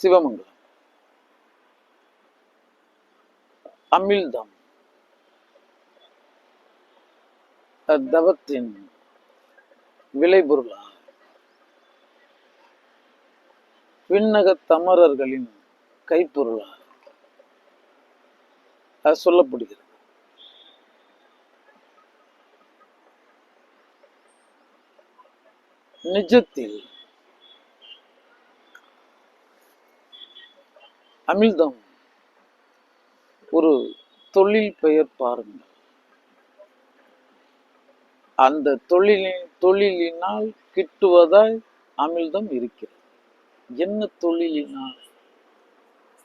சிவமங்கலம். அமிழ்தம் தவத்தின் விளைபொருளா விண்ணக தமரர்களின் கைப்பொருளா அது சொல்லப்படுகிறது. நிஜத்தில் அமிழ்தம் ஒரு தொழில் பெயர் பாருங்கள். அந்த தொழிலினால் கிட்டுவதாய் அமிழ்தம் இருக்கிறது. என்ன தொழிலினால்?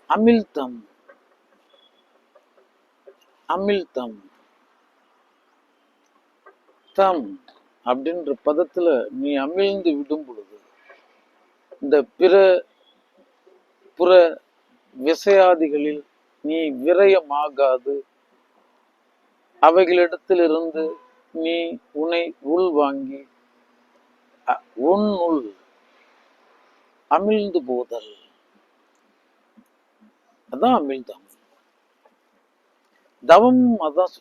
அமிழ்தம் அமிழ்தம் தம் அப்படின்ற பதத்துல நீ அமிழ்ந்து விடும் பொழுது இந்த புற விசையாதிகளில் நீ விரயமாகாது, அவைகளிடத்திலிருந்து நீ உன்னை உள்வாங்கி உன்னுள் அமிழ்ந்து போதல், அதான் அமிழ்தம். தவம் அதான்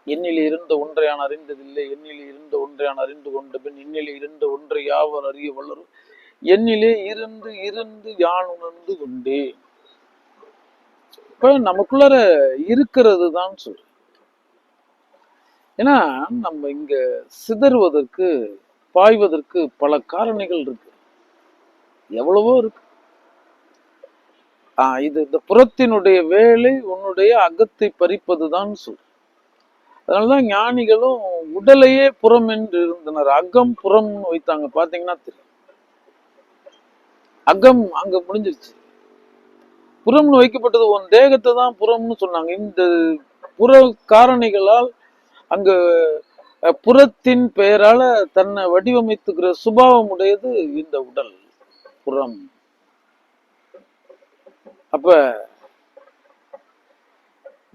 என்னில் இருந்த ஒன்றை நான் அறிந்ததில்லை, என்னில் இருந்த ஒன்றை நான் அறிந்து கொண்ட பின் என்னிலே இருந்த ஒன்றை யாவர் அறிய வளரும், என்னிலே இருந்து இருந்து யான் உணர்ந்து கொண்டேன். இப்ப நமக்குள்ளார இருக்கிறது தான் சொல்ற. ஏன்னா நம்ம இங்க சிதறுவதற்கு பாய்வதற்கு பல காரணிகள் இருக்கு, எவ்வளவோ இருக்கு. இது இந்த புறத்தினுடைய வேலை உன்னுடைய அகத்தை பறிப்பதுதான் சொல்ற. அதனாலதான் ஞானிகளும் உடலையே புறம் என்று இருந்தனர். அகம் புறம் வைத்தாங்க, பாத்தீங்கன்னா தெரியும். அகம் அங்க முடிஞ்சிருச்சு, புறம்னு வைக்கப்பட்டது உன் தேகத்தை தான் புறம்னு சொன்னாங்க. இந்த புற காரணிகளால் அங்க புறத்தின் பெயரால தன்னை வடிவமைத்துக்கிற சுபாவம் உடையது இந்த உடல் புறம். அப்ப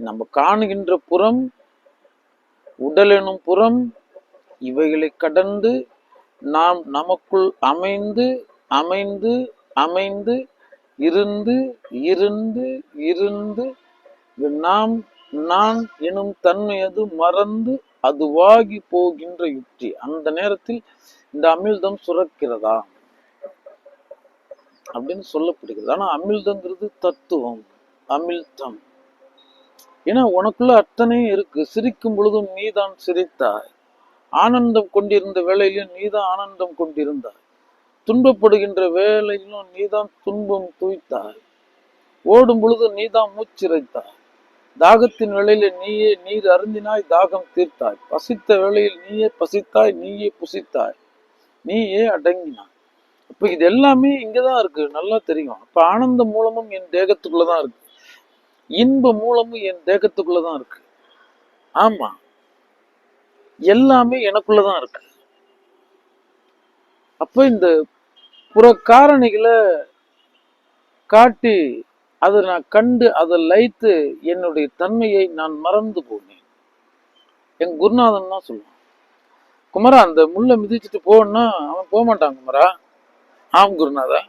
நம்ம காணுகின்ற புறம், உடல் எனும் புறம், இவைகளை கடந்து நாம் நமக்குள் அமைந்து அமைந்து அமைந்து இருந்து இருந்து இருந்து நாம் நான் எனும் தன்மையது மறந்து அதுவாகி போகின்ற யுக்தி. அந்த நேரத்தில் இந்த அமிழ்தம் சுரக்கிறதா அப்படின்னு சொல்லப்படுகிறது. ஆனா அமிழ்தங்கிறது தத்துவம், அமிழ்தம். ஏன்னா உனக்குள்ள அத்தனையும் இருக்கு. சிரிக்கும் பொழுதும் நீதான் சிரித்தாய், ஆனந்தம் கொண்டிருந்த வேளையிலும் நீதான் ஆனந்தம் கொண்டிருந்தாய், துன்பப்படுகின்ற வேளையிலும் நீதான் துன்பம் தூய்த்தாய், ஓடும் பொழுது நீதான் மூச்சிறைத்தாய், தாகத்தின் வேளையில நீயே நீர் அருந்தினாய், தாகம் தீர்த்தாய், பசித்த வேளையில் நீயே பசித்தாய், நீயே புசித்தாய், நீயே அடங்கினாய். அப்ப இது எல்லாமே இங்கதான் இருக்கு, நல்லா தெரியும். அப்ப ஆனந்த மூலமும் என் தேகத்துக்குள்ளதான் இருக்கு, இன்ப மூலமும் என் தேகத்துக்குள்ளதான் இருக்கு. ஆமா, எல்லாமே எனக்குள்ளதான் இருக்கு. அப்ப இந்த புற காரணிகளை காட்டி அதை நான் கண்டு அதை லைத்து என்னுடைய தன்மையை நான் மறந்து போனேன். என் குருநாதன் தான் சொல்லுவான், குமரா அந்த முள்ள மிதிச்சுட்டு போனா அவன் போக மாட்டான் குமரா. ஆம் குருநாதா,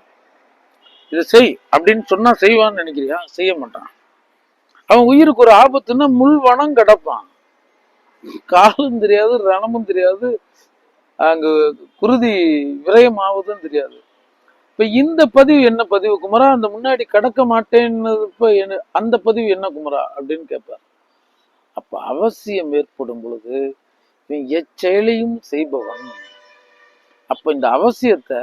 இதை செய் அப்படின்னு சொன்னா செய்வான்னு நினைக்கிறியா? செய்ய மாட்டான். அவன் உயிருக்கு ஒரு ஆபத்துன்னா முள் வனம் கிடப்பான், காலும் தெரியாது ரணமும் தெரியாது, அங்கு குருதி விரயம் ஆகுதுன்னு தெரியாது. இப்ப இந்த பதிவு என்ன பதிவு குமரா? அந்த முன்னாடி கடக்க மாட்டேன்னு அந்த பதிவு என்ன குமரா அப்படின்னு கேட்பார். அப்ப அவசியம் ஏற்படும் பொழுது எச்செயலையும் செய்பவன். அப்ப இந்த அவசியத்தை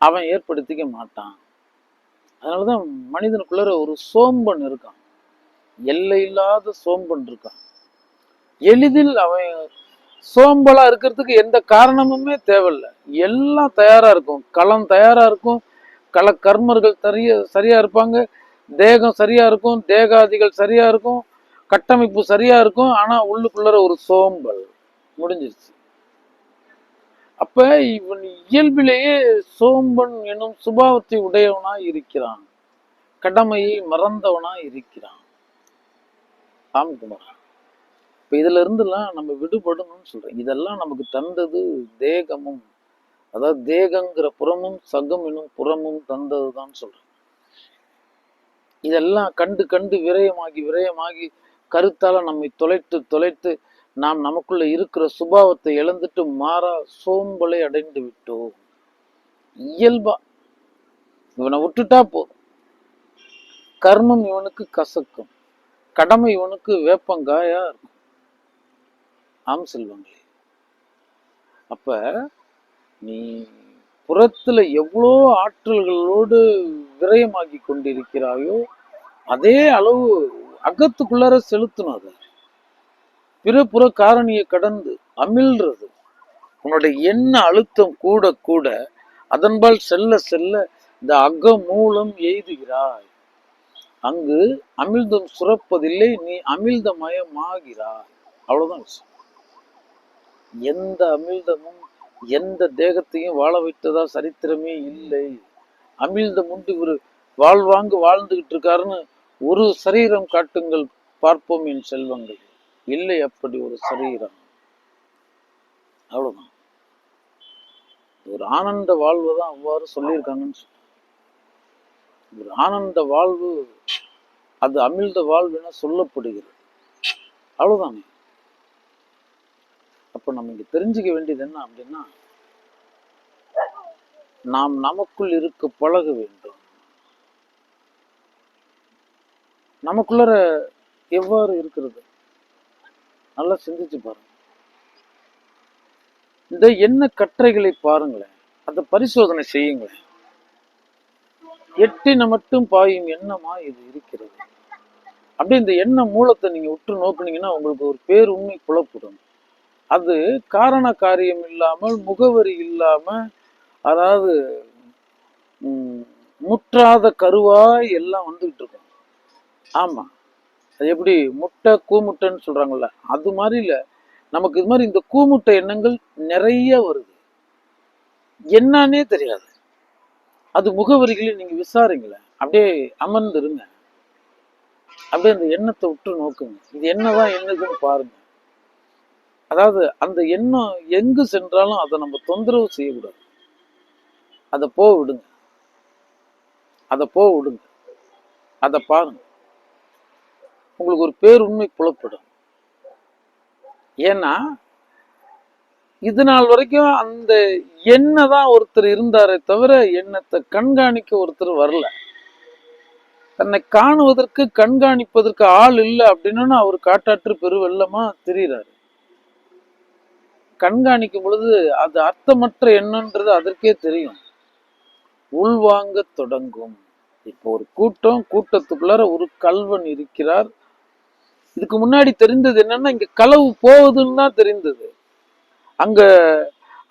அவன் ஏற்படுத்திக்க மாட்டான். அதனாலதான் மனிதனுக்குள்ள ஒரு சோம்பன் இருக்கான், எல்லையில்லாத சோம்பன் இருக்கான். எளிதில் அவன் சோம்பலா இருக்கிறதுக்கு எந்த காரணமுமே தேவையில்லை, எல்லாம் தயாரா இருக்கும், களம் தயாரா இருக்கும், கள கர்மர்கள் சரியா இருப்பாங்க, தேகம் சரியா இருக்கும், தேகாதிகள் சரியா இருக்கும், கட்டமைப்பு சரியா இருக்கும். ஆனா உள்ளுக்குள்ள ஒரு சோம்பல் முடிஞ்சிருச்சு. அப்ப இவன் இயல்பிலேயே சோம்பன் எனும் சுபாவத்தை உடையவனா இருக்கிறான், கடமையை மறந்தவனா இருக்கிறான். ஆம்குமார், இப்ப இதுல இருந்துலாம் நம்ம விடுபடணும்னு சொல்றேன். இதெல்லாம் நமக்கு தந்தது தேகமும் அதாவது தேகங்கிற புறமும் சகம் எனும் புறமும் தந்ததுதான் சொல்றேன். இதெல்லாம் கண்டு கண்டு விரயமாகி விரயமாகி கருத்தால நம்மை தொலைத்து தொலைத்து நாம் நமக்குள்ள இருக்கிற சுபாவத்தை இழந்துட்டு மாறா சோம்பலை அடைந்து விட்டோம். இயல்பா இவனை விட்டுட்டா போதும். கர்மம் இவனுக்கு கசக்கும், கடமை இவனுக்கு வேப்பங்காயா இருக்கும். ஆம் செல்வங்களே, அப்ப நீ புறத்துல எவ்வளோ ஆற்றல்களோடு விரயமாகி கொண்டிருக்கிறாயோ அதே அளவு அகத்துக்குள்ளார செலுத்தணும். அதை பிறப்புற காரணியை கடந்து அமிழ்றது. உன்னுடைய எண்ண அழுத்தம் கூட கூட அதன்பால் செல்ல செல்ல இந்த அக மூலம் எய்துகிறாய். அங்கு அமிழ்தம் சுரப்பதில்லை, நீ அமிழ்தமயமாகிறாய். அவ்வளவுதான் விஷயம். எந்த அமிழ்தமும் எந்த தேகத்தையும் வாழ வைத்ததா சரித்திரமே இல்லை. அமிழ்தம் உண்டு இவரு வாழ்வாங்கு வாழ்ந்துகிட்டு இருக்காருன்னு ஒரு சரீரம் காட்டுங்கள் பார்ப்போம் என் செல்வங்கள். இல்லை அப்படி ஒரு சரீரம். அவ்வளவுதான். ஒரு ஆனந்த வாழ்வு தான் அவ்வாறு சொல்லியிருக்காங்கன்னு சொல்ல. ஒரு ஆனந்த வாழ்வு அது அமிழ்த வாழ்வு என சொல்லப்படுகிறது. அவ்வளவுதானே. அப்ப நம்ம இங்க தெரிஞ்சுக்க வேண்டியது என்ன அப்படின்னா, நாம் நமக்குள் இருக்க பழக வேண்டும். நமக்குள்ள எவ்வாறு இருக்கிறது நல்லா சிந்திச்சு பாருங்க. இந்த எண்ண கற்றைகளை பாருங்களேன், அதை பரிசோதனை செய்யுங்களேன். எட்டின மட்டும் பாயும் எண்ணமா இது இருக்கிறது. அப்படி இந்த எண்ண மூலத்தை நீங்க உற்று நோக்குனீங்கன்னா உங்களுக்கு ஒரு பேர் உண்மை புலப்படும். அது காரண காரியம் இல்லாமல் முகவரி இல்லாம, அதாவது முற்றாத கருவாய் எல்லாம் வந்துகிட்டு இருக்கும். ஆமா, அது எப்படி முட்டை கூமுட்டைன்னு சொல்றாங்கல்ல, அது மாதிரி இல்ல. நமக்கு இது மாதிரி இந்த கூமுட்டை எண்ணங்கள் நிறைய வருது, என்னன்னே தெரியாது. அது முகவரிகளை நீங்க விசாரிங்களேன். அப்படியே அமர்ந்துருங்க, அப்படியே அந்த எண்ணத்தை விட்டு நோக்குங்க. இது என்னதான் என்னதுன்னு பாருங்க. அதாவது அந்த எண்ணம் எங்கு சென்றாலும் அதை நம்ம தொந்தரவு செய்யக்கூடாது. அதை விடுங்க, அதை விடுங்க, அதை பாருங்க. உங்களுக்கு ஒரு பேர் உண்மை புலப்படும். ஏன்னா இது நாள் வரைக்கும் அந்த எண்ணதான் ஒருத்தர் இருந்தாரே தவிர எண்ணத்தை கண்காணிக்க ஒருத்தர் வரல. தன்னை காணுவதற்கு கண்காணிப்பதற்கு ஆள் இல்லை அப்படின்னு அவர் காட்டாற்று பெருவெள்ளமா தெரிகிறாரு. கண்காணிக்கும் பொழுது அது அர்த்தமற்ற எண்ணன்றது அதற்கே தெரியும், உள்வாங்க தொடங்கும். இப்போ ஒரு கூட்டத்துக்குள்ளார ஒரு கல்வன் இருக்கிறார். இதுக்கு முன்னாடி தெரிந்தது என்னன்னா, இங்க களவு போகுதுன்னு தான் தெரிந்தது. அங்க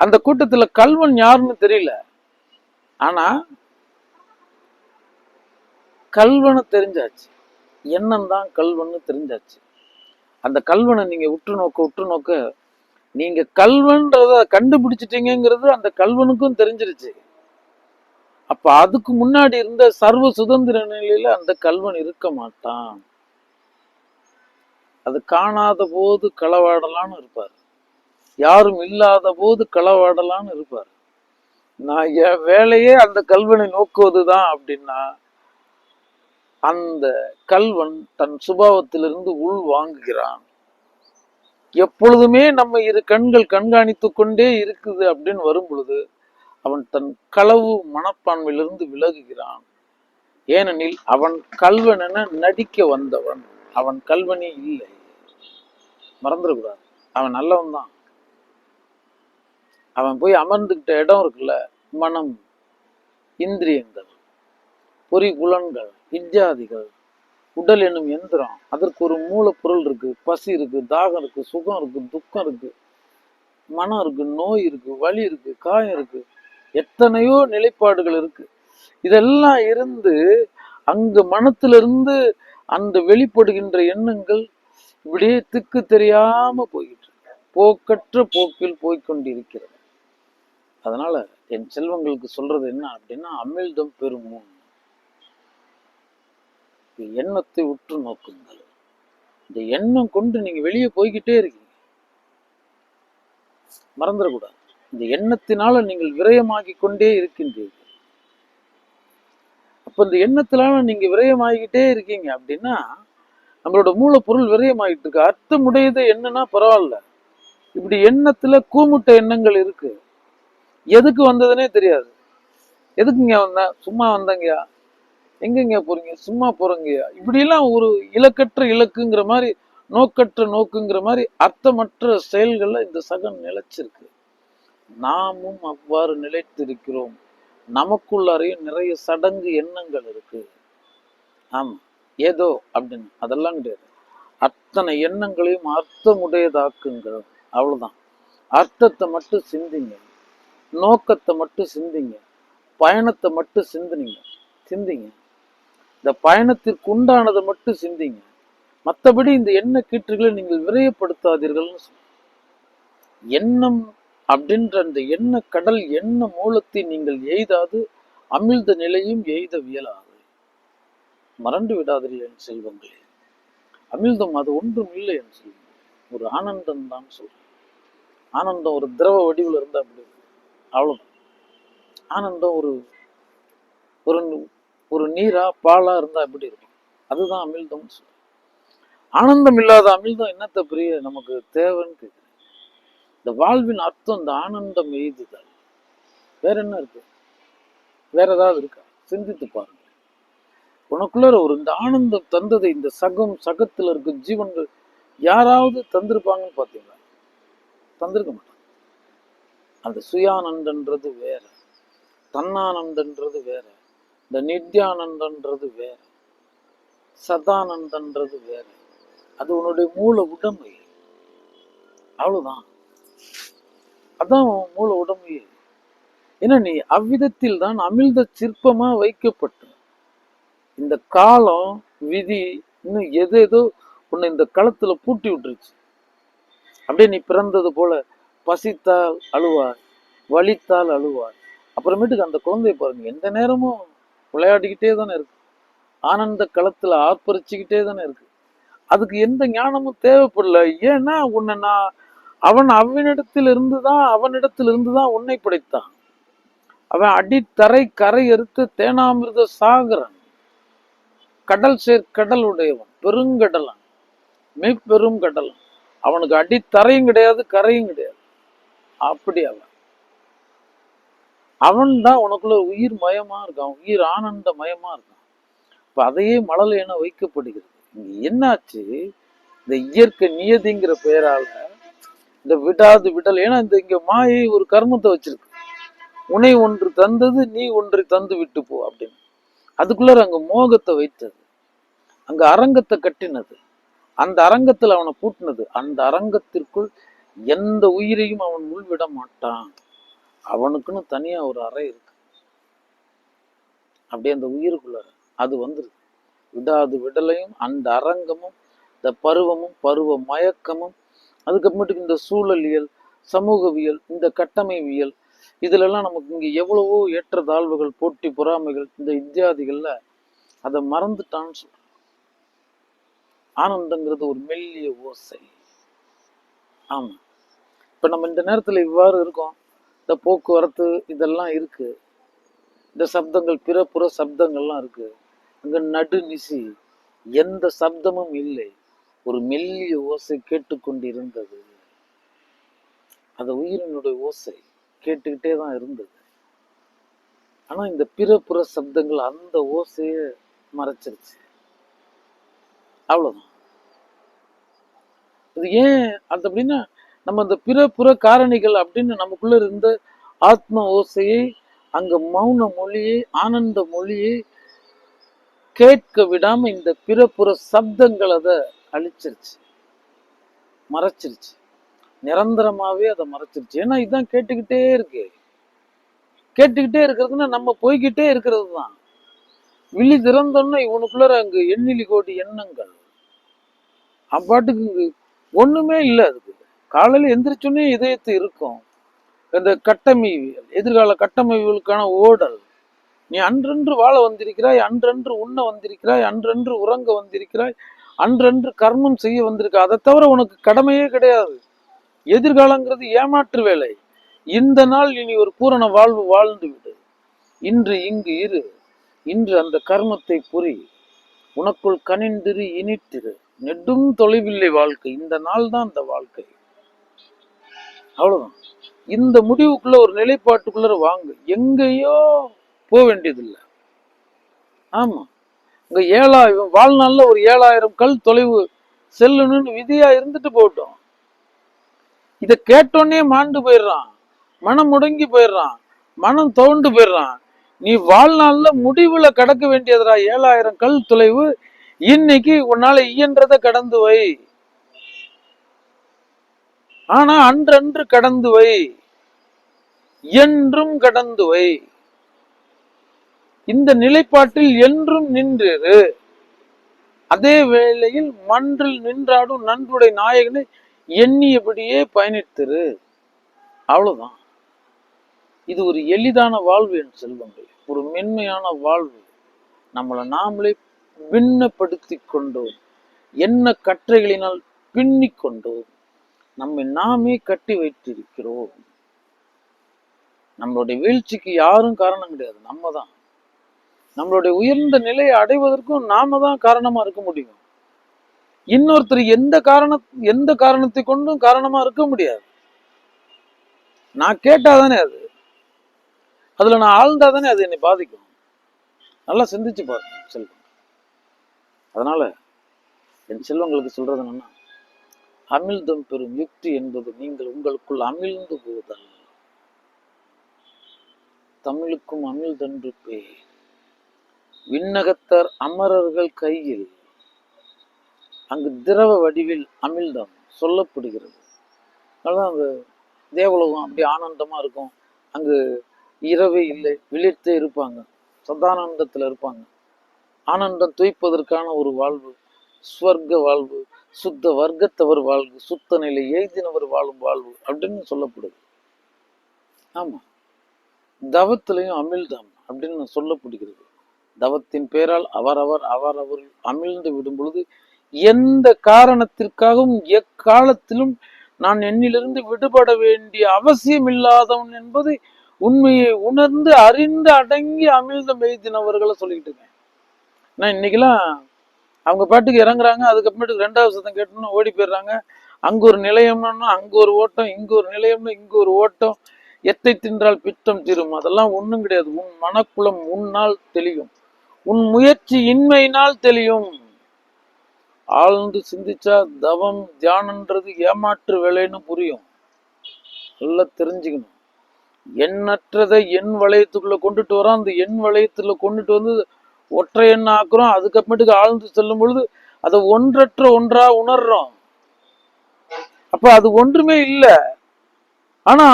அந்த கூட்டத்துல கல்வன் யாருன்னு தெரியல. ஆனா கல்வனை தெரிஞ்சாச்சு, எண்ணம் தான் கல்வன்னு தெரிஞ்சாச்சு. அந்த கல்வனை நீங்க உற்று நோக்க நீங்க கல்வன்றத கண்டுபிடிச்சிட்டீங்கிறது அந்த கல்வனுக்கும் தெரிஞ்சிருச்சு. அப்ப அதுக்கு முன்னாடி இருந்த சர்வ சுதந்திர நிலையில அந்த கல்வன் இருக்க மாட்டான். அது காணாத போது களவாடலான்னு இருப்பார், யாரும் இல்லாத போது களவாடலான்னு இருப்பார். நான் என் வேலையே அந்த கல்வனை நோக்குவதுதான் அப்படின்னா, அந்த கல்வன் தன் சுபாவத்திலிருந்து உள் வாங்குகிறான். எப்பொழுதுமே நம்ம இரு கண்கள் கண்காணித்து கொண்டே இருக்குது அப்படின்னு வரும் பொழுது அவன் தன் களவு மனப்பான்மையிலிருந்து விலகுகிறான். ஏனெனில் அவன் கல்வன் என நடிக்க வந்தவன், அவன் கல்வனே இல்லை. மறந்துடக்கூடாது, அவன் நல்லவன் தான். அவன் போய் அமர்ந்துகிட்ட இடம் இருக்குல்ல, மனம், இந்திரியங்கள், பொறி புலன்கள், இஜ்ஜாதிகள், உடல் என்னும் எந்திரம், அதற்கு ஒரு மூலப்பொருள் இருக்கு, பசி இருக்கு, தாகம் இருக்கு, சுகம் இருக்கு, துக்கம் இருக்கு, மனம் இருக்கு, நோய் இருக்கு, வலி இருக்கு, காயம் இருக்கு, எத்தனையோ நிலைப்பாடுகள் இருக்கு. இதெல்லாம் இருந்து அங்கு மனத்திலிருந்து அந்த வெளிப்படுகின்ற எண்ணங்கள் இப்படியே திக்கு தெரியாம போய்கிட்டு இருக்கு, போக்கற்ற போக்கில் போய்கொண்டிருக்கிறது. அதனால என் செல்வங்களுக்கு சொல்றது என்ன அப்படின்னா, அமிழ்தம் பெருமும் எண்ணத்தை உற்று நோக்குங்கள். இந்த எண்ணம் கொண்டு நீங்க வெளியே போய்கிட்டே இருக்கீங்க, மறந்துடக்கூடாது. இந்த எண்ணத்தினால நீங்கள் விரயமாகி கொண்டே இருக்கின்றீர்கள். அப்ப இந்த எண்ணத்தினால நீங்க விரயமாகிக்கிட்டே இருக்கீங்க அப்படின்னா நம்மளோட மூலப்பொருள் விரயமாகிட்டு இருக்கு. அர்த்தமுடையது என்னன்னா பரவாயில்ல, இப்படி எண்ணத்துல கூமுட்ட எண்ணங்கள் இருக்கு, எதுக்கு வந்ததுன்னே தெரியாது. எதுக்குங்க வந்த, சும்மா வந்தங்கயா, எங்கெங்க போறீங்க, சும்மா போறங்கயா, இப்படி எல்லாம் ஒரு இலக்கற்ற இலக்குங்கிற மாதிரி, நோக்கற்ற நோக்குங்கிற மாதிரி அர்த்தமற்ற செயல்கள்ல இந்த சகம் நிலைச்சிருக்கு. நாமும் அவ்வாறு நிலைத்திருக்கிறோம். நமக்குள்ளாரையும் நிறைய சடங்கு எண்ணங்கள் இருக்கு. ஆமா, ஏதோ அப்படின்னு அதெல்லாம் கிடையாது. அத்தனை எண்ணங்களையும் அர்த்தமுடையதாக்குங்க. அவ்வளவுதான். அர்த்தத்தை மட்டும் சிந்திங்க, நோக்கத்தை மட்டும் சிந்திங்க, பயணத்தை மட்டும் சிந்திங்க. இந்த பயணத்திற்கு உண்டானதை மட்டும் சிந்திங்க. மற்றபடி இந்த எண்ண கீற்றுகளை நீங்கள் விரயப்படுத்தாதீர்கள்னு சொல்ல. எண்ணம் அப்படின்ற அந்த எண்ண கடல், எண்ண மூலத்தை நீங்கள் எய்தாது அமிழ்த நிலையும் எய்த வியலாது. மறந்து விடாதீர்கள் என் செல்வங்களே. அமிழ்தம் அது ஒன்றும் இல்லை என் செல்வம், ஒரு ஆனந்தம் தான் சொல்றேன். ஆனந்தம் ஒரு திரவ வடிவில் இருந்தா அப்படி அவ்வளவுதான். ஆனந்தம் ஒரு ஒரு ஒரு நீரா பாலா இருந்தா எப்படி இருக்கும், அதுதான் அமிழ்தம்னு சொல்றேன். ஆனந்தம் இல்லாத அமிழ்தம் என்னத்த பெரிய நமக்கு தேவைன்னு கேட்குறேன். இந்த வாழ்வின் அர்த்தம் இந்த ஆனந்தம் எய்துதல். வேற என்ன இருக்கு, வேற ஏதாவது இருக்கா? சிந்தித்து பாருங்க. உனக்குள்ள ஒரு இந்த ஆனந்தம் தந்ததை இந்த சகத்துல இருக்க ஜீவன்கள் யாராவது தந்திருப்பாங்கன்னு பாத்தீங்களா? தந்திருக்க மாட்டாங்க. அந்த சுயானந்தன்றது வேற, தன்னானந்தன்றது வேற, இந்த நித்யானந்தன்றது வேற, சதானந்தன்றது வேற. அது உன்னுடைய மூல உடைமை. அவ்வளவுதான், அதான் மூல உடைமையே. ஏன்னா நீ அவ்விதத்தில் தான் அமிழ்த சிற்பமா வைக்கப்பட்ட. இந்த காலம் விதி இன்னும் எதேதோ உன்னை இந்த களத்துல பூட்டி விட்டுருச்சு. அப்படியே நீ பிறந்தது போல பசித்தால் அழுவாய், வலித்தால் அழுவாய். அப்புறமேட்டுக்கு அந்த குழந்தைய பாருங்க, எந்த நேரமும் விளையாடிக்கிட்டே தானே இருக்கு, ஆனந்த களத்துல ஆர்ப்பரிச்சுக்கிட்டே தானே இருக்கு. அதுக்கு எந்த ஞானமும் தேவைப்படல. ஏன்னா உன்னை நான் அவனிடத்தில் இருந்துதான் உன்னை படைத்தான். அவன் அடித்தரை கரை அறுத்து தேனாமிர்த சாகரன், கடல் கடல் உடையவன், பெருங்கடலான், மெய்ப்பெரும் கடலான். அவனுக்கு அடித்தரையும் கிடையாது, கரையும் கிடையாது. அப்படி அவன் தான் உனக்குள்ள உயிர் மயமா இருக்கான், உயிர் ஆனந்த மயமா இருக்கான். இப்ப அதையே மழலை என வைக்கப்படுகிறது. இங்க என்னாச்சு, இந்த இயற்கை நியதிங்கிற பெயரால இந்த விடாது விடல். ஏன்னா இந்த இங்க மாயை ஒரு கர்மத்தை வச்சிருக்கு. உன்னை ஒன்று தந்தது, நீ ஒன்றை தந்து விட்டு போ அப்படின்னு. அதுக்குள்ள அங்க மோகத்தை வைத்தது, அங்க அரங்கத்தை கட்டினது, அந்த அரங்கத்துல அவனை பூட்டினது. அந்த அரங்கத்திற்குள் எந்த உயிரையும் அவன் உள்விட மாட்டான். அவனுக்குன்னு தனியா ஒரு அறை இருக்கு. அப்படியே அந்த உயிருக்குள்ள அது வந்துருக்கு. விடாது விடலையும் அந்த அரங்கமும் இந்த பருவமும் பருவ மயக்கமும், அதுக்கப்புறமேட்டுக்கு இந்த சூழலியல், சமூகவியல், இந்த கட்டமைவியல், இதுல எல்லாம் நமக்கு இங்க எவ்வளவோ ஏற்ற தாழ்வுகள், போட்டி பொறாமைகள், இந்த இத்தியாதிகள்ல அதை மறந்துட்டான்னு சொல்ற. ஆனந்தங்கிறது ஒரு மெல்லிய ஓசை. ஆமா, இப்ப நம்ம இந்த நேரத்துல இவ்வாறு இருக்கோம், இந்த போக்குவரத்து இதெல்லாம் இருக்கு, இந்த சப்தங்கள் பிற புற சப்தங்கள்லாம் இருக்கு. அங்க நடு நிசி எந்த சப்தமும் இல்லை, ஒரு மெல்லிய ஓசை கேட்டுக்கொண்டிருந்தது. அந்த உயிரினுடைய ஓசை கேட்டுக்கிட்டே தான் இருந்தது. ஆனா இந்த பிற புற சப்தங்கள் அந்த ஓசைய மறைச்சிருச்சு. அவ்வளவுதான். இது ஏன் அது அப்படின்னா, நம்ம அந்த பிற புற காரணிகள் அப்படின்னு நமக்குள்ள இருந்த ஆத்ம ஓசையை, அங்க மௌன மொழியை, ஆனந்த மொழியை கேட்க விடாம இந்த பிற புற சப்தங்கள் அதை அழிச்சிருச்சு, மறைச்சிருச்சு. நிரந்தரமாவே அதை மறைச்சிருச்சு. ஏன்னா இதுதான் கேட்டுக்கிட்டே இருக்கு. கேட்டுக்கிட்டே இருக்கிறதுனா நம்ம போய்கிட்டே இருக்கிறது தான். விழி திறந்தோன்னா இவனுக்குள்ள அங்கு எண்ணிலி கோடி எண்ணங்கள். அப்பாட்டுக்கு இங்கு ஒண்ணுமே இல்லை. அதுக்கு காலையில எந்திரிச்சோன்னே இதயத்து இருக்கும். இந்த கட்டமைவியல், எதிர்கால கட்டமைவுகளுக்கான ஓடல். நீ அன்றன்று வாழ வந்திருக்கிறாய், அன்றன்று உண்ண வந்திருக்கிறாய், அன்றன்று உறங்க வந்திருக்கிறாய், அன்றன்று கர்மம் செய்ய வந்திருக்க. அதை தவிர உனக்கு கடமையே கிடையாது. எதிர்காலங்கிறது ஏமாற்று வேலை. இந்த நாள் இனி ஒரு பூரண வாழ்வு வாழ்ந்து விடு. இன்று இங்கு இரு. இன்று அந்த கர்மத்தை புரி. உனக்குள் கனிந்திரு, இனித்திரு. நெடும் தொலைவில்லை வாழ்க்கை. இந்த நாள் தான் அந்த வாழ்க்கை. அவ்வளவுதான். இந்த முடிவுக்குள்ள ஒரு நிலைப்பாட்டுக்குள்ள வாங்க. எங்கேயோ போக வேண்டியதில்லை. ஆமா, இங்க 7000 வாழ்நாள்ல ஒரு 7000 கல் தொலைவு செல்லணும்னு விதியா இருந்துட்டு போட்டோம். இத கேட்டோன்னே மாண்டு போயிடுறான், மனம் முடங்கி போயிடுறான், மனம் தோண்டு போயிடுறான். நீ வாழ்நாள்ல முடிவுல கடக்க வேண்டியதுடா 7000 கல் தொலைவு. இன்னைக்கு உன்னால இயன்றதை கடந்து வை. ஆனா அன்றன்று கடந்து வை, என்றும் கடந்து வை. இந்த நிலைப்பாட்டில் என்றும் நின்று. அதே வேளையில் மன்றில் நின்றாடும் நன்றுடைய நாயகனை எண்ணியபடியே பயணித்திரு. அவ்வளவுதான். இது ஒரு எளிதான வாழ்வு என் செல்வங்கள், ஒரு மென்மையான வாழ்வு. நம்மளை நாமளே பின்னப்படுத்தி கொண்டோம், என்ன கற்றைகளினால் பின்னிக் கொண்டோம், நம்மை நாமே கட்டி வைத்திருக்கிறோம். நம்மளுடைய வீழ்ச்சிக்கு யாரும் காரணம் கிடையாது, நம்ம தான். நம்மளுடைய உயர்ந்த நிலையை அடைவதற்கும் நாம தான் காரணமா இருக்க முடியும். இன்னொருத்தர் எந்த காரணத்தை கொண்டும் காரணமா இருக்க முடியாது. நான் கேட்டாதானே அதுல நான் ஆழ்ந்தாதானே அது என்னை பாதிக்கும். நல்லா சிந்திச்சு பாருங்க செல்வம். அதனால என் செல்வங்களுக்கு சொல்றது என்னன்னா, அமிழ்தம் பெறும் யுக்தி என்பது நீங்கள் உங்களுக்குள் அமிழ்ந்து போதல். தமிழுக்கும் அமிழ்தன்று பேர். விண்ணகத்தர் அமரர்கள் கையில் அங்கு திரவ வடிவில் அமிழ்தம் சொல்லப்படுகிறது. அதனால அங்கு தேவலோகம் அப்படி ஆனந்தமா இருக்கும். அங்கு இரவே இல்லை, விழித்தே இருப்பாங்க, சதானந்தத்துல இருப்பாங்க. ஆனந்தம் துய்ப்பதற்கான ஒரு வாழ்வு, ஸ்வர்க்க வாழ்வு, சுத்த வர்க்கத்தவர் வாழ்வு, சுத்த நிலை எய்தினவர் வாழும் வாழ்வு அப்படின்னு சொல்லப்படுது. ஆமா, தவத்திலையும் அமிழ்தம் அப்படின்னு சொல்லப்படுகிறது. தவத்தின் பேரால் அவரவர் அமிழ்ந்து விடும் பொழுது எந்த காரணத்திற்காகவும் எக்காலத்திலும் நான் என்னிலிருந்து விடுபட வேண்டிய அவசியம் இல்லாதவன் என்பது உண்மையை உணர்ந்து அறிந்து அடங்கி அமிழ்தம் எய்தினவர்களை சொல்லிக்கிட்டு இருக்கேன். நான் இன்னைக்கெல்லாம் அவங்க பாட்டுக்கு இறங்குறாங்க, அதுக்கப்புறமேட்டுக்கு 2வது சத்தம் கேட்டோம்னா ஓடி போயிடுறாங்க. அங்க ஒரு நிலையம்னா அங்க ஒரு ஓட்டம், இங்க ஒரு நிலையம்னா இங்க ஒரு ஓட்டம். எத்தை தின்றால் பித்தம் தீரும். அதெல்லாம் ஒண்ணும் கிடையாது. உன் மனக்குளம் உன்னால் தெளியும், உன் முயற்சி இன்மையினால் தெளியும். ஆழ்ந்து சிந்திச்சா தவம் தியானன்றது ஏமாற்று வேலைன்னு புரியும். நல்லா தெரிஞ்சுக்கணும். எண்ணற்றதை எண் வளையத்துக்குள்ள கொண்டுட்டு வரோம். அந்த எண் வளையத்துல கொண்டுட்டு வந்து ஒற்றை எண்ண ஆக்குறோம். அதுக்கப்புறமேட்டுக்கு ஆழ்ந்து செல்லும் பொழுது அதை ஒன்றற்ற ஒன்றா உணர்றோம். அப்ப அது ஒன்றுமே இல்லை. ஆனா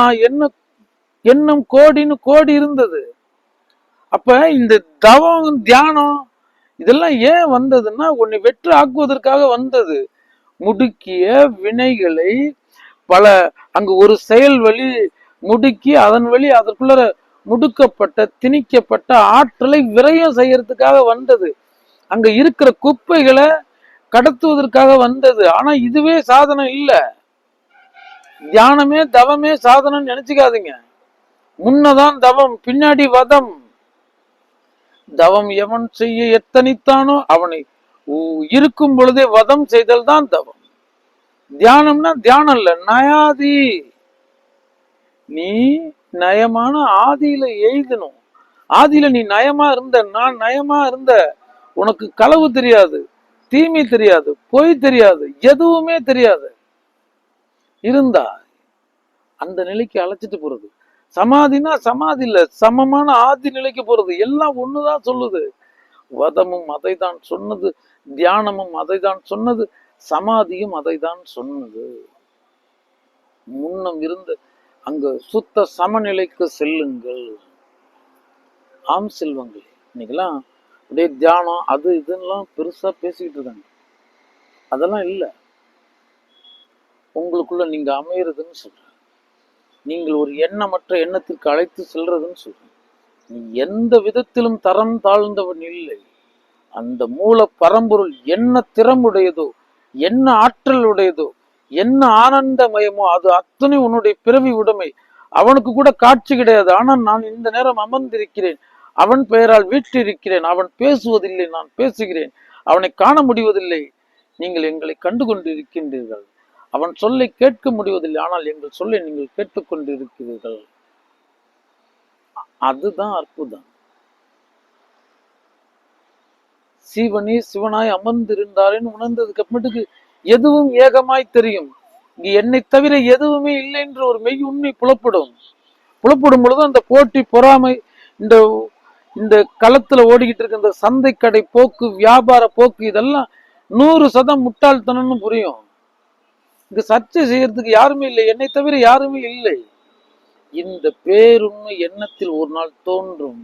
எண்ணம் கோடின்னு கோடி இருந்தது. அப்ப இந்த தவம் தியானம் இதெல்லாம் ஏன் வந்ததுன்னா உன்னை வெற்றி ஆக்குவதற்காக வந்தது. முடுக்கிய வினைகளை பல அங்கு ஒரு செயல் வழி முடுக்கி அதன் வழி அதற்குள்ள முடுக்கப்பட்ட திணிக்கப்பட்ட ஆற்றலை விரயம் செய்யறதுக்காக வந்தது. அங்க இருக்கிற குப்பைகளை கடத்துவதற்காக வந்தது. ஆனா இதுவே சாதனம் இல்ல. தியானமே தவமே சாதனம் நினைச்சுக்காதீங்க. முன்னதான் தவம், பின்னாடி வதம். தவம் எவன் செய்ய எத்தனித்தானோ அவனை இருக்கும் பொழுதே வதம் செய்தல் தான் தவம். தியானம்னா தியானம் இல்ல, நயாதி. நீ நயமான ஆதியில எய்தணும். ஆதியில நீ நயமா இருந்த, நான் நயமா இருந்த, உனக்கு களவு தெரியாது, தீமை தெரியாது, பொய் தெரியாது, எதுவுமே தெரியாது இருந்தா அந்த நிலைக்கு அழைச்சிட்டு போறது. சமாதினா சமாதி இல்ல, சமமான ஆதி நிலைக்கு போறது. எல்லாம் ஒண்ணுதான் சொல்லுது. வதமும் அதை தான் சொன்னது, தியானமும் அதை தான் சொன்னது, சமாதியும் அதை தான் சொன்னது. முன்னம் இருந்த அங்கு சுத்த சமநிலைக்கு செல்லுங்கள். ஆம் செல்வங்கள். இன்னைக்கெல்லாம் அப்படியே தியானம் அது இதுலாம் பெருசா பேசிக்கிட்டு இருக்காங்க. அதெல்லாம் இல்லை. உங்களுக்குள்ள நீங்க அமையறதுன்னு சொல்றேன். நீங்கள் ஒரு எண்ணமற்ற எண்ணத்திற்கு அழைத்து செல்றதுன்னு சொல்றேன். நீ எந்த விதத்திலும் தரம் தாழ்ந்தவன் இல்லை. அந்த மூல பரம்பொருள் என்ன திறமுடையதோ, என்ன ஆற்றல் உடையதோ, என்ன ஆனந்தமயமோ அது அத்தனை உன்னுடைய பிறவி உடைமை. அவனுக்கு கூட காட்சி கிடையாது. ஆனால் நான் இந்த நேரம் அமர்ந்திருக்கிறேன், அவன் பெயரால் வீற்றிருக்கிறேன். அவன் பேசுவதில்லை, நான் பேசுகிறேன். அவனை காண முடிவதில்லை, நீங்கள் எங்களை கண்டு கொண்டிருக்கின்றீர்கள். அவன் சொல்லை கேட்க முடிவதில்லை, ஆனால் எங்கள் சொல்லை நீங்கள் கேட்டுக்கொண்டிருக்கிறீர்கள். அதுதான் அற்புதம். சிவனே சிவனாய் அமர்ந்திருந்தாரேன்னு உணர்ந்ததுக்கு அப்புறமேட்டுக்கு எதுவும் ஏகமாய் தெரியும். இங்கு என்னை தவிர எதுவுமே இல்லை என்று ஒரு மெய் உண்மை புலப்படும் பொழுது அந்த போட்டி, பொறாமை, இந்த இந்த களத்துல ஓடிக்கிட்டு இருக்க இந்த சந்தை கடை போக்கு, வியாபார போக்கு, இதெல்லாம் 100% முட்டாள்தனம்னு புரியும். இங்க சர்ச்சை செய்யறதுக்கு யாருமே இல்லை, என்னை தவிர யாருமே இல்லை. இந்த பேருண்மை எண்ணத்தில் ஒரு நாள் தோன்றும்.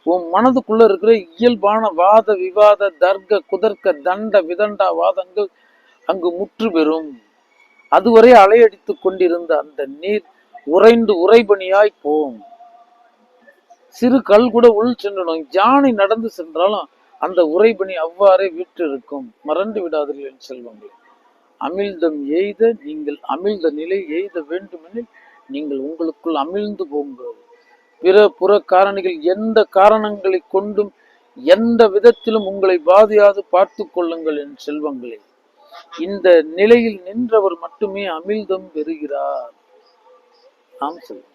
உன் மனதுக்குள்ள இருக்கிற இயல்பான வாத விவாத தர்க்க குதர்க்க தண்ட விதண்டா வாதங்கள் அங்கு முற்று பெறும். அதுவரை அலையடித்து கொண்டிருந்த அந்த நீர் உறைந்து உறைபனியாய் போம். சிறு கல் கூட உள் சென்றணும். யானை நடந்து சென்றாலும் அந்த உறைபனி அவ்வாறே வீற்றிருக்கும். மறந்து விடாதீர்கள் என் செல்வங்களே. அமிழ்தம் எய்த நீங்கள் அமிழ்த நிலை எய்த வேண்டுமெனில் நீங்கள் உங்களுக்குள் அமிழ்ந்து போங்கள். பிற புற காரணிகள் எந்த காரணங்களை கொண்டும் எந்த விதத்திலும் உங்களை பாதியாது பார்த்து கொள்ளுங்கள் என் செல்வங்களே. இந்த நிலையில் நின்றவர் மட்டுமே அமிழ்தம் பெறுகிறார். ஆம் செல்வம்.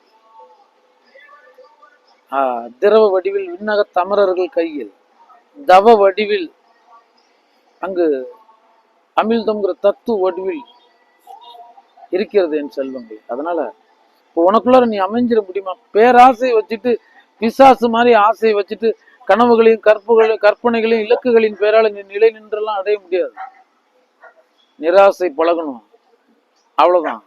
திரவ வடிவில் விண்ணக தமரர்கள் கையில், தவ வடிவில் அங்கு அமிழ்தம்ங்கிற தத்துவ வடிவில் இருக்கிறது என் செல்வங்கள். அதனால இப்போ உனக்குள்ளார நீ அமைஞ்சிட முடியுமா? பேராசை வச்சுட்டு, பிசாசு மாதிரி ஆசையை வச்சுட்டு கனவுகளையும் கற்பனைகளையும் இலக்குகளின் பேரால நீ நிலை நின்றெல்லாம் அடைய முடியாது. நிராசை பழகணும், அவ்வளவுதான்.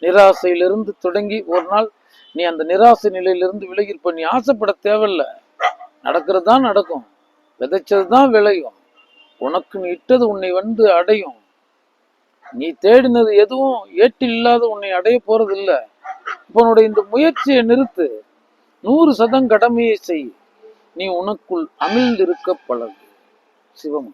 நிராசையிலிருந்து தொடங்கி ஒரு நாள் நீ அந்த நிராசை நிலையிலிருந்து விலகிருப்ப. நீ ஆசைப்பட தேவையில்லை, நடக்கிறது தான் நடக்கும், விதைச்சது தான் விளையும், உனக்கு நீ இட்டது உன்னை வந்து அடையும். நீ தேடினது எதுவும் ஏட்டில் இல்லாத உன்னை அடைய போறது இல்லை. இப்போ உன்னுடைய இந்த முயற்சியை நிறுத்து, 100% கடமையை செய். நீ உனக்குள் அமிழ்ந்திருக்க பழகு. சிவம்.